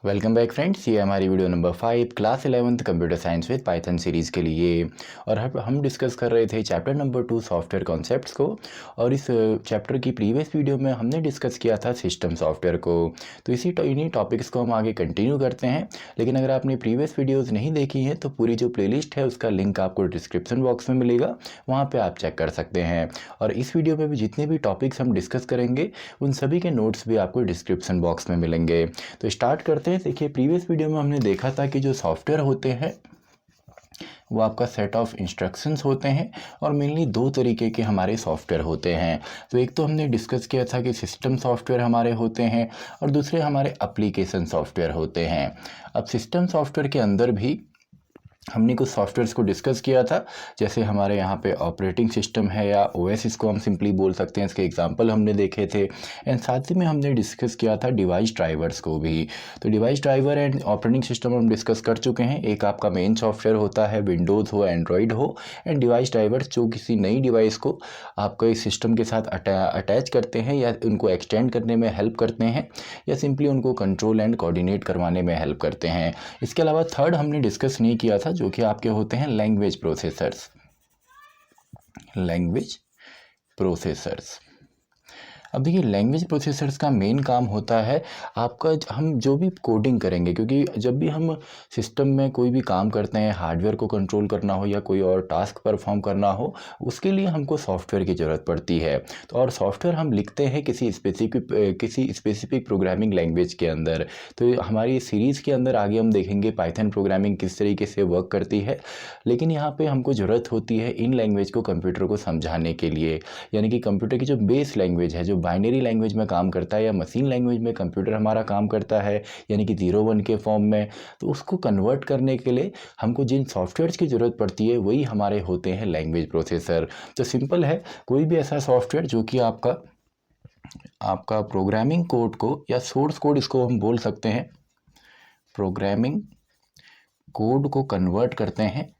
Welcome back friends, ये हमारी video number 5 class 11th computer science with Python series के लिए। और हम डिस्कस कर रहे थे चैप्टर नंबर 2 सॉफ्टवेयर कॉन्सेप्ट्स को। और इस चैप्टर की प्रीवियस वीडियो में हमने डिस्कस किया था सिस्टम सॉफ्टवेयर को। तो इन्हीं टॉपिक्स को हम आगे कंटिन्यू करते हैं। लेकिन अगर आपने प्रीवियस वीडियोज़ नहीं देखी हैं तो पूरी जो प्लेलिस्ट है उसका लिंक आपको डिस्क्रिप्शन बॉक्स में मिलेगा, वहाँ पर आप चेक कर सकते हैं। और इस वीडियो में भी जितने भी टॉपिक्स हम डिस्कस करेंगे उन सभी के नोट्स भी आपको डिस्क्रिप्शन बॉक्स में मिलेंगे। तो स्टार्ट करते हैं। देखिए, प्रीवियस वीडियो में हमने देखा था कि जो सॉफ्टवेयर होते हैं वो आपका सेट ऑफ इंस्ट्रक्शंस होते हैं और मेनली दो तरीके के हमारे सॉफ्टवेयर होते हैं। तो एक तो हमने डिस्कस किया था कि सिस्टम सॉफ्टवेयर हमारे होते हैं और दूसरे हमारे एप्लीकेशन सॉफ्टवेयर होते हैं। अब सिस्टम सॉफ्टवेयर के अंदर भी हमने कुछ सॉफ्टवेयर्स को डिस्कस किया था, जैसे हमारे यहाँ पे ऑपरेटिंग सिस्टम है या ओएस इसको हम सिंपली बोल सकते हैं, इसके एग्जांपल हमने देखे थे। एंड साथ ही में हमने डिस्कस किया था डिवाइस ड्राइवर्स को भी। तो device driver and operating system हम डिस्कस कर चुके हैं। एक आपका मेन सॉफ्टवेयर होता है, विंडोज़ हो एंड्रॉयड हो, एंड डिवाइस ड्राइवर्स जो किसी नई डिवाइस को आपको इस सिस्टम के साथ अटैच करते हैं या उनको एक्सटेंड करने में हेल्प करते हैं या सिंपली उनको कंट्रोल एंड कोऑर्डिनेट करवाने में हेल्प करते हैं। इसके अलावा थर्ड हमने डिस्कस नहीं किया था, जो कि आपके होते हैं लैंग्वेज प्रोसेसर्स। अब देखिए, लैंग्वेज प्रोसेसर्स का मेन काम होता है आपका, हम जो भी कोडिंग करेंगे, क्योंकि जब भी हम सिस्टम में कोई भी काम करते हैं, हार्डवेयर को कंट्रोल करना हो या कोई और टास्क परफॉर्म करना हो, उसके लिए हमको सॉफ्टवेयर की ज़रूरत पड़ती है। तो और सॉफ्टवेयर हम लिखते हैं किसी स्पेसिफिक प्रोग्रामिंग लैंग्वेज के अंदर। तो हमारी सीरीज़ के अंदर आगे हम देखेंगे पाइथन प्रोग्रामिंग किस तरीके से वर्क करती है। लेकिन यहाँ पर हमको ज़रूरत होती है इन लैंग्वेज को कंप्यूटर को समझाने के लिए, यानी कि कंप्यूटर की जो बेस लैंग्वेज है, जो बाइनरी लैंग्वेज में काम करता है या मशीन लैंग्वेज में कंप्यूटर हमारा काम करता है, यानी कि 0-1 के फॉर्म में, तो उसको कन्वर्ट करने के लिए हमको जिन सॉफ्टवेयर्स की ज़रूरत पड़ती है वही हमारे होते हैं लैंग्वेज प्रोसेसर। तो सिंपल है, कोई भी ऐसा सॉफ्टवेयर जो कि आपका प्रोग्रामिंग कोड को या सोर्स कोड इसको हम बोल सकते हैं, प्रोग्रामिंग कोड को कन्वर्ट करते हैं।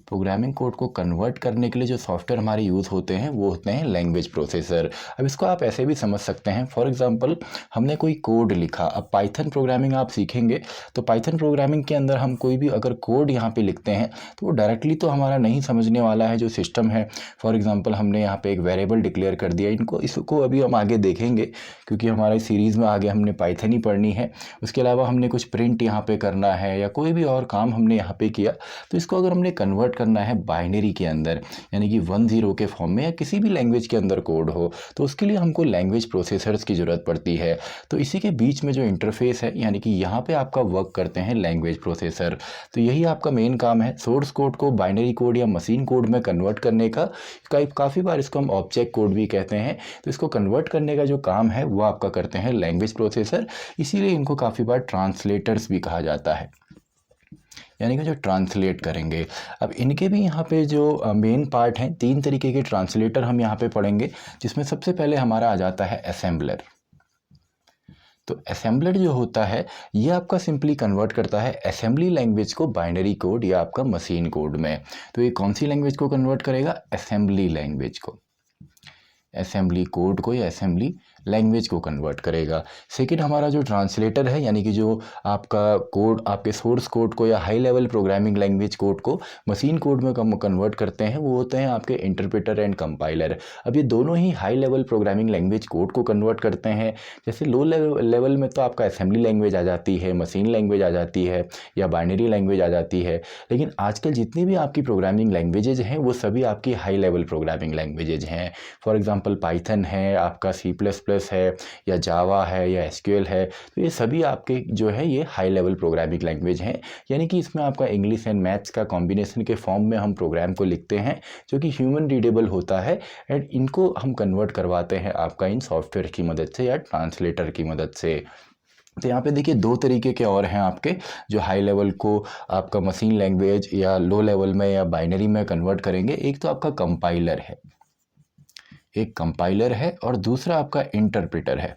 प्रोग्रामिंग कोड को कन्वर्ट करने के लिए जो सॉफ्टवेयर हमारे यूज़ होते हैं वो होते हैं लैंग्वेज प्रोसेसर। अब इसको आप ऐसे भी समझ सकते हैं, फॉर एग्जांपल हमने कोई कोड लिखा। अब पाइथन प्रोग्रामिंग आप सीखेंगे तो पाइथन प्रोग्रामिंग के अंदर हम कोई भी अगर कोड यहाँ पे लिखते हैं तो वो डायरेक्टली तो हमारा नहीं समझने वाला है जो सिस्टम है। फॉर एग्ज़ाम्पल हमने यहाँ पर एक वेरिएबल डिक्लेयर कर दिया, इसको अभी हम आगे देखेंगे क्योंकि हमारे सीरीज़ में आगे हमने पाइथन ही पढ़नी है। उसके अलावा हमने कुछ प्रिंट यहाँ पर करना है या कोई भी और काम हमने यहाँ पर किया, तो इसको अगर हमने कन्वर्ट करना है बाइनरी के अंदर, यानी कि 1-0 के फॉर्म में या किसी भी लैंग्वेज के अंदर कोड हो, तो उसके लिए हमको लैंग्वेज प्रोसेसर्स की ज़रूरत पड़ती है। तो इसी के बीच में जो इंटरफेस है, यानी कि यहाँ पे आपका वर्क करते हैं लैंग्वेज प्रोसेसर। तो यही आपका मेन काम है, सोर्स कोड को बाइनरी कोड या मशीन कोड में कन्वर्ट करने का। काफ़ी बार इसको हम ऑब्जेक्ट कोड भी कहते हैं। तो इसको कन्वर्ट करने का जो काम है वो आपका करते हैं लैंग्वेज प्रोसेसर, इसीलिए इनको काफ़ी बार ट्रांसलेटर्स भी कहा जाता है, यानी कि जो ट्रांसलेट करेंगे। अब इनके भी यहाँ पे जो मेन पार्ट हैं, 3 तरीके के ट्रांसलेटर हम यहाँ पे पढ़ेंगे, जिसमें सबसे पहले हमारा आ जाता है असेंबलर। तो असेंबलर जो होता है ये आपका सिंपली कन्वर्ट करता है असेंबली लैंग्वेज को बाइनरी कोड या आपका मशीन कोड में। तो ये कौन सी लैंग्वेज को कन्वर्ट करेगा? असेंबली लैंग्वेज को, असेंबली कोड को या असेंबली लैंग्वेज को कन्वर्ट करेगा। सेकंड हमारा जो ट्रांसलेटर है, यानी कि जो आपका कोड आपके सोर्स कोड को या high level programming language code को मशीन कोड में कन्वर्ट करते हैं, वो होते हैं आपके इंटरप्रेटर एंड कंपाइलर। अब ये दोनों ही high level programming language code को कन्वर्ट करते हैं। जैसे लो लेवल में तो आपका असेंबली लैंग्वेज आ जाती है, मशीन लैंग्वेज आ जाती है या बाइनरी लैंग्वेज आ जाती है। लेकिन आजकल जितनी भी आपकी प्रोग्रामिंग लैंग्वेजेज हैं वो सभी आपकी हाई लेवल प्रोग्रामिंग लैंग्वेजेज हैं। फॉर एग्जाम्पल पाइथन है, आपका C++ है या जावा है या SQL है, तो ये सभी आपके जो है ये हाई लेवल प्रोग्रामिंग लैंग्वेज हैं। यानी कि इसमें आपका इंग्लिश एंड मैथ्स का कॉम्बिनेशन के फॉर्म में हम प्रोग्राम को लिखते हैं जो कि ह्यूमन रीडेबल होता है, एंड इनको हम कन्वर्ट करवाते हैं आपका इन सॉफ्टवेयर की मदद से या ट्रांसलेटर की मदद से। तो यहाँ पे देखिए 2 तरीके के और हैं आपके, जो हाई लेवल को आपका मशीन लैंग्वेज या लो लेवल में या बाइनरी में कन्वर्ट करेंगे। एक तो आपका कंपाइलर है और दूसरा आपका इंटरप्रेटर है।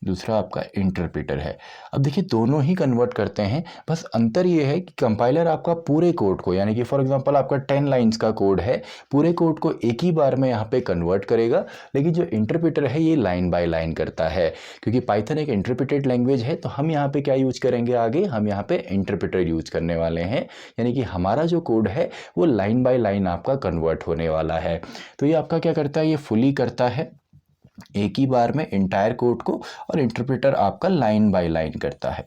दूसरा आपका इंटरप्रेटर है। अब देखिए दोनों ही कन्वर्ट करते हैं, बस अंतर ये है कि कंपाइलर आपका पूरे कोड को, यानी कि फॉर एग्जांपल आपका 10 लाइंस का कोड है, पूरे कोड को एक ही बार में यहाँ पे कन्वर्ट करेगा, लेकिन जो इंटरप्रेटर है ये लाइन बाय लाइन करता है। क्योंकि पाइथन एक इंटरप्रेटेड लैंग्वेज है, तो हम यहाँ पे क्या यूज करेंगे, आगे हम यहाँ पे इंटरप्रेटर यूज करने वाले हैं, यानी कि हमारा जो कोड है वो लाइन बाय लाइन आपका कन्वर्ट होने वाला है। तो ये आपका क्या करता है, ये फुली करता है एक ही बार में इंटायर कोड को, और इंटरप्रेटर आपका लाइन बाय लाइन करता है।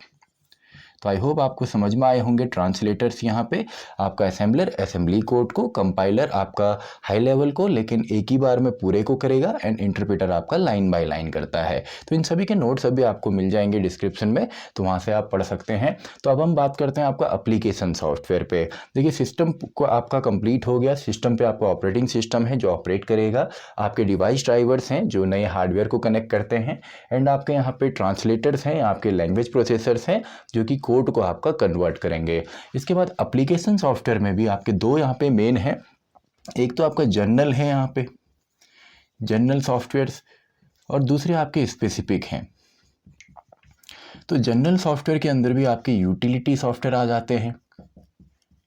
तो आई होप आपको समझ में आए होंगे ट्रांसलेटर्स यहाँ पे, आपका असेंबलर असेंबली कोड को, कंपाइलर आपका हाई लेवल को लेकिन एक ही बार में पूरे को करेगा, एंड इंटरप्रेटर आपका लाइन बाय लाइन करता है। तो इन सभी के नोट्स अभी आपको मिल जाएंगे डिस्क्रिप्शन में, तो वहाँ से आप पढ़ सकते हैं। तो अब हम बात करते हैं आपका एप्लीकेशन सॉफ्टवेयर पे। देखिए सिस्टम को आपका कंप्लीट हो गया, सिस्टम पे आपका ऑपरेटिंग सिस्टम है जो ऑपरेट करेगा, आपके डिवाइस ड्राइवर्स हैं जो नए हार्डवेयर को कनेक्ट करते हैं, एंड आपके यहाँ पे ट्रांसलेटर्स हैं, आपके लैंग्वेज प्रोसेसर्स हैं जो कि कोड को आपका कन्वर्ट करेंगे। इसके बाद एप्लीकेशन सॉफ्टवेयर में भी आपके दो यहाँ पे मेन हैं, एक तो आपका जनरल है यहाँ पे जनरल सॉफ्टवेयर्स, और दूसरे आपके स्पेसिफिक हैं। तो जनरल सॉफ्टवेयर के अंदर भी आपके यूटिलिटी सॉफ्टवेयर आ जाते हैं।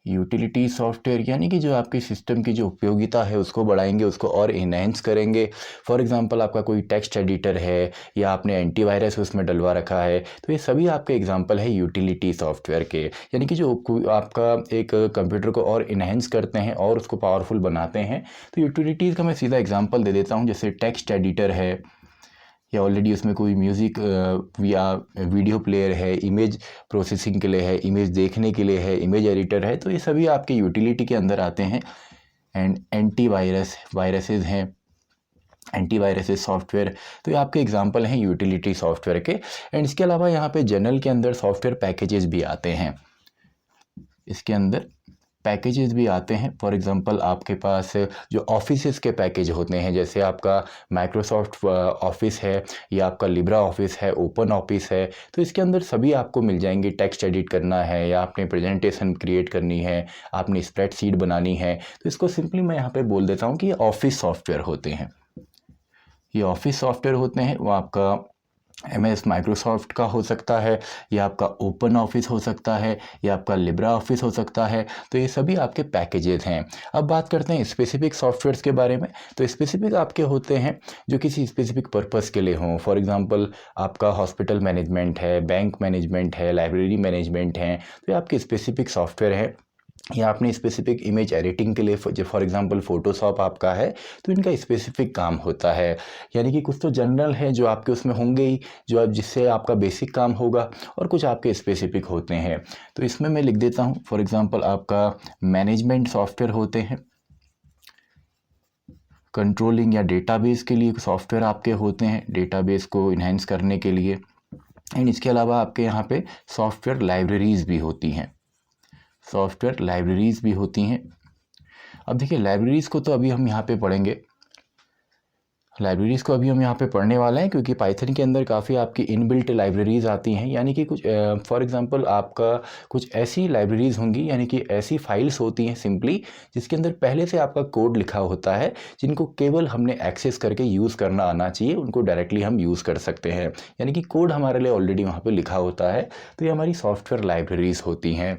यूटिलिटी सॉफ्टवेयर यानी कि जो आपके सिस्टम की जो उपयोगिता है उसको बढ़ाएंगे, उसको और इनहेंस करेंगे। फॉर एग्जांपल आपका कोई टेक्स्ट एडिटर है या आपने एंटीवायरस उसमें डलवा रखा है, तो ये सभी आपके एग्जांपल है यूटिलिटी सॉफ्टवेयर के, यानी कि जो आपका एक कंप्यूटर को और इनहेंस करते हैं और उसको पावरफुल बनाते हैं। तो यूटिलिटीज़ का मैं सीधा एग्जाम्पल दे देता हूँ, जैसे टेक्स्ट एडिटर है, या ऑलरेडी उसमें कोई म्यूज़िक या वीडियो प्लेयर है, इमेज प्रोसेसिंग के लिए है, इमेज देखने के लिए है, इमेज एडिटर है, तो ये सभी आपके यूटिलिटी के अंदर आते हैं। एंड वायरसेस हैं, एंटीवायरसेस सॉफ्टवेयर, तो ये आपके एग्जांपल हैं यूटिलिटी सॉफ्टवेयर के। एंड इसके अलावा यहाँ पे जनरल के अंदर सॉफ्टवेयर पैकेजेस भी आते हैं, इसके अंदर पैकेजेस भी आते हैं। फॉर एग्जांपल आपके पास जो ऑफिसेस के पैकेज होते हैं, जैसे आपका माइक्रोसॉफ्ट ऑफिस है या आपका लिब्रा ऑफिस है, ओपन ऑफिस है, तो इसके अंदर सभी आपको मिल जाएंगे। टेक्स्ट एडिट करना है या आपने प्रेजेंटेशन क्रिएट करनी है, आपने स्प्रेडशीट बनानी है, तो इसको सिंपली मैं यहाँ पे बोल देता हूँ कि ये ऑफिस सॉफ्टवेयर होते हैं। ये ऑफिस सॉफ्टवेयर होते हैं, वो आपका MS माइक्रोसॉफ्ट का हो सकता है, या आपका ओपन ऑफिस हो सकता है, या आपका लिब्रा ऑफिस हो सकता है। तो ये सभी आपके पैकेजेस हैं। अब बात करते हैं स्पेसिफिक सॉफ्टवेयर्स के बारे में। तो स्पेसिफिक आपके होते हैं जो किसी स्पेसिफिक पर्पस के लिए हों। फॉर एग्जांपल आपका हॉस्पिटल मैनेजमेंट है, बैंक मैनेजमेंट है, लाइब्रेरी मैनेजमेंट है, तो ये आपके स्पेसिफिक सॉफ्टवेयर है। या आपने स्पेसिफिक इमेज एडिटिंग के लिए, जो फॉर एग्जांपल फ़ोटोशॉप आपका है, तो इनका स्पेसिफिक काम होता है। यानी कि कुछ तो जनरल है जो आपके उसमें होंगे ही, जो आप जिससे आपका बेसिक काम होगा, और कुछ आपके स्पेसिफिक होते हैं। तो इसमें मैं लिख देता हूँ, फॉर एग्जांपल आपका मैनेजमेंट सॉफ्टवेयर होते हैं, कंट्रोलिंग या डेटाबेस के लिए सॉफ्टवेयर आपके होते हैं, डेटाबेस को इन्हेंस करने के लिए। एंड इसके अलावा आपके यहाँ पे सॉफ्टवेयर लाइब्रेरीज़ भी होती हैं, सॉफ्टवेयर लाइब्रेरीज़ भी होती हैं। अब देखिए लाइब्रेरीज़ को तो अभी हम यहाँ पे पढ़ेंगे, लाइब्रेरीज़ को अभी हम यहाँ पे पढ़ने वाले हैं, क्योंकि पाइथन के अंदर काफ़ी आपकी इनबिल्ट लाइब्रेरीज़ आती हैं। यानी कि कुछ फॉर एग्जांपल आपका कुछ ऐसी लाइब्रेरीज़ होंगी, यानी कि ऐसी फाइल्स होती हैं सिंपली, जिसके अंदर पहले से आपका कोड लिखा होता है, जिनको केवल हमने एक्सेस करके यूज़ करना आना चाहिए, उनको डायरेक्टली हम यूज़ कर सकते हैं। यानी कि कोड हमारे लिए ऑलरेडी वहाँ पर लिखा होता है, तो ये हमारी सॉफ्टवेयर लाइब्रेरीज़ होती हैं।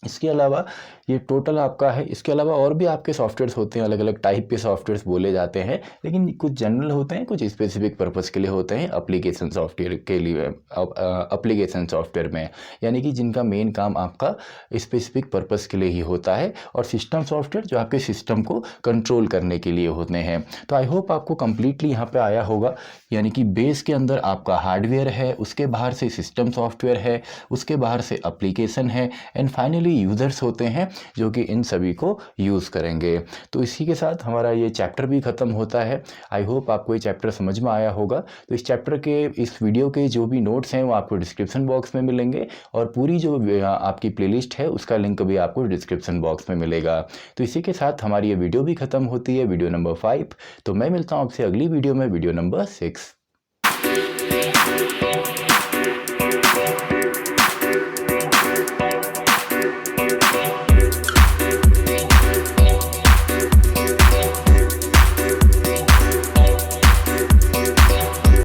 इसके अलावा ये टोटल आपका है। इसके अलावा और भी आपके सॉफ्टवेयर्स होते हैं, अलग अलग टाइप के सॉफ्टवेयर्स बोले जाते हैं, लेकिन कुछ जनरल होते हैं, कुछ स्पेसिफिक पर्पस के लिए होते हैं एप्लीकेशन सॉफ्टवेयर के लिए, एप्लीकेशन सॉफ्टवेयर में, यानी कि जिनका मेन काम आपका स्पेसिफिक पर्पस के लिए ही होता है, और सिस्टम सॉफ्टवेयर जो आपके सिस्टम को कंट्रोल करने के लिए होते हैं। तो आई होप आपको कम्प्लीटली यहाँ पर आया होगा, यानी कि बेस के अंदर आपका हार्डवेयर है, उसके बाहर से सिस्टम सॉफ्टवेयर है, उसके बाहर से एप्लीकेशन है, एंड फाइनली यूज़र्स होते हैं जो कि इन सभी को यूज़ करेंगे। तो इसी के साथ हमारा ये चैप्टर भी ख़त्म होता है। आई होप आपको ये चैप्टर समझ में आया होगा। तो इस चैप्टर के, इस वीडियो के जो भी नोट्स हैं वो आपको डिस्क्रिप्शन बॉक्स में मिलेंगे, और पूरी जो आपकी प्लेलिस्ट है उसका लिंक भी आपको डिस्क्रिप्शन बॉक्स में मिलेगा। तो इसी के साथ हमारी ये वीडियो भी ख़त्म होती है, वीडियो नंबर 5। तो मैं मिलता हूँ आपसे अगली वीडियो में, वीडियो नंबर 6।